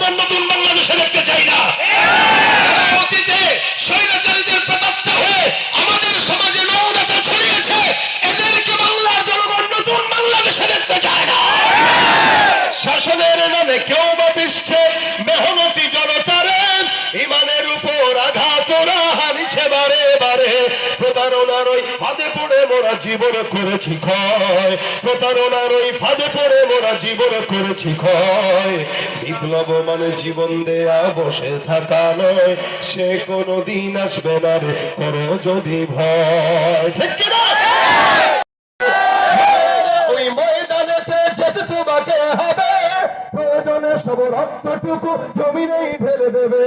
জনগণ নতুন বাংলাদেশে দেখতে চাই না। অতীতে স্বৈরাচারীদের প্রেতাত্ম হয়ে আমাদের সমাজে নোংরাটা ছড়িয়েছে, এদেরকে বাংলার জনগণ নতুন বাংলাদেশে দেখতে চায় না। শাসনের নামে কেউ বা পিছছে মেহনতি জনতারে, ইমানের উপর আঘাত ওরা হানিছে বারে বারে। প্রতারণার ওই ফাঁদে পড়ে মোরা জীবন করেছি ক্ষয়, প্রতারণার ওই ফাঁদে পড়ে মোরা জীবন করেছি ক্ষয়। বিপ্লব মানে জীবন দেয়া বসে থাকা নয়, সে কোনদিন আসবে না রে করো যদি ভয়। ঠিক কিনা? ওই ময়দানেতে যেতে তোমাকে হবে, প্রয়োজনে সব রক্তটুকু জমিনেই ঢেলে দেবে।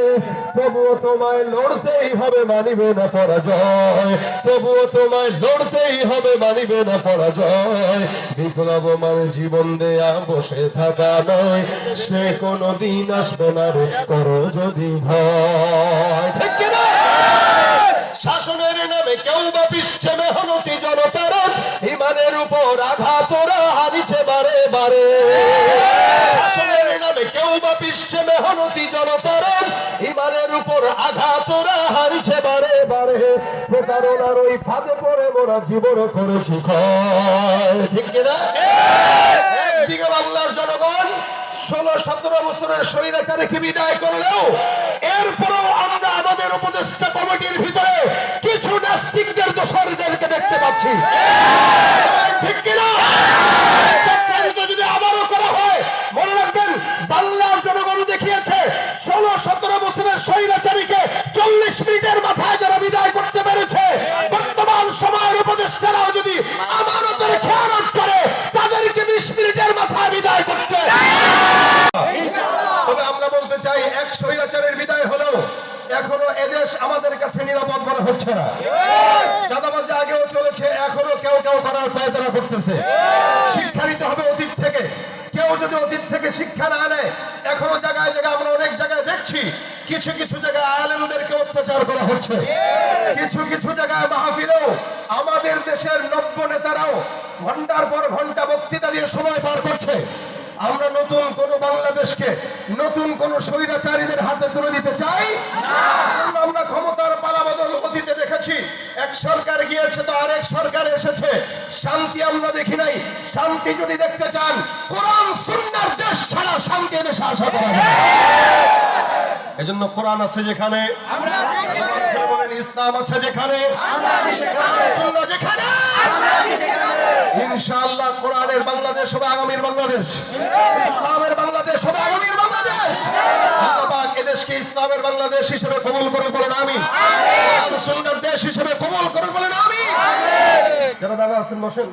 তবুও তোমায় লড়তেই হবে, মানিবে না পরাজয়। তবুও তোমায় লড়তেই হবে, মানিবে না পরাজয়। বিপ্লব মানে জীবন দেয়া বসে থাকা নয়, সে কোনদিন আসবে না রে করো যদি ভয়। ঠিক কিনা? শাসনের নামে কেউ বা পিছছে মেহনতি জনতারা, ইমানের উপর আঘাত ওরা হারিছে বারে বারে। শাসনের নামে কেউ বা পিছছে মেহনতি জনতারা, ইমানের উপর আঘাত ওরা হারিছে বারে বারে। প্রতারণার ওই ফাঁদে পড়ে মোরা জীবন করেছি ক্ষয়। ঠিক কিনা? একদিকে বাংলার জনগণ 16-17 বছরের স্বৈরাচারীকে বিদায় করলেও এরপরও আমরা আমাদের উপদেষ্টা কমিটির ভিতরে কিছু নাস্তিকদের দোসরদেরকে দেখতে পাচ্ছি। ঠিক কিনা? চক্রান্ত যদি আবারও করা হয়, মনে রাখবেন বাংলার জনগণ দেখিয়েছে 16-17 বছরের স্বৈরাচারীকে 40 মিনিটের মাথায় যারা বিদায় করতে পেরেছে, বর্তমান সময়ের উপদেষ্টারাও যদি আমানতের খেয়ানত করে তাদেরকে 20 মিনিটের মাথায় বিদায় করতে। তবে আমরা বলতে চাই, এক স্বৈরাচারের বিদায় হলেও এখনো এদেশ আমাদের কাছে নিরাপদ মনে হচ্ছে না। চাঁদাবাজি আগেও চলেছে, এখনো কেউ কেউ করার পায়তারা করতেছে। শিক্ষা নিতে হবে অতীত থেকে। কেউ যদি অতীত থেকে শিক্ষা না নেয়, এখনো জায়গায় জায়গায় আমরা অনেক জায়গায় দেখছি কিছু কিছু জায়গায় আলেমদেরকে অত্যাচার করা হচ্ছে। কিছু কিছু জায়গায় মাহফিলেও আমাদের দেশের নব্য নেতারাও ঘন্টার পর ঘন্টা বক্তৃতা দিয়ে সময় পার করছে। আমরা নতুন কোন বাংলাদেশকে নতুন কোন স্বৈরাচারীদের হাতে তুলে দিতে চাই না। আমরা ক্ষমতার পালাবদল অতীতে দেখেছি, এক সরকার গিয়েছে তো আরেক সরকার এসেছে, শান্তি আমরা দেখি নাই। শান্তি যদি দেখতে চান, কোরআন সুন্নাহর দেশ ছাড়া শান্তি দেশে আশা করা যায় না। এজন্য কোরআন আছে যেখানে, বলেন ইসলাম আছে যেখানে, সুন্নাহ যেখানে, ইনশাআল্লাহ কোরআনের বাংলাদেশ হবে আগামীর বাংলাদেশ, ইসলামের বাংলাদেশ হবে আগামীর বাংলাদেশ। আল্লাহ পাক এদেশকে ইসলামের বাংলাদেশ হিসেবে কবুল করে বলেন আমিন। সুন্নাহর দেশ হিসেবে কবুল করে বলেন আমিন। যারা দাঁড়া আছেন বসেন।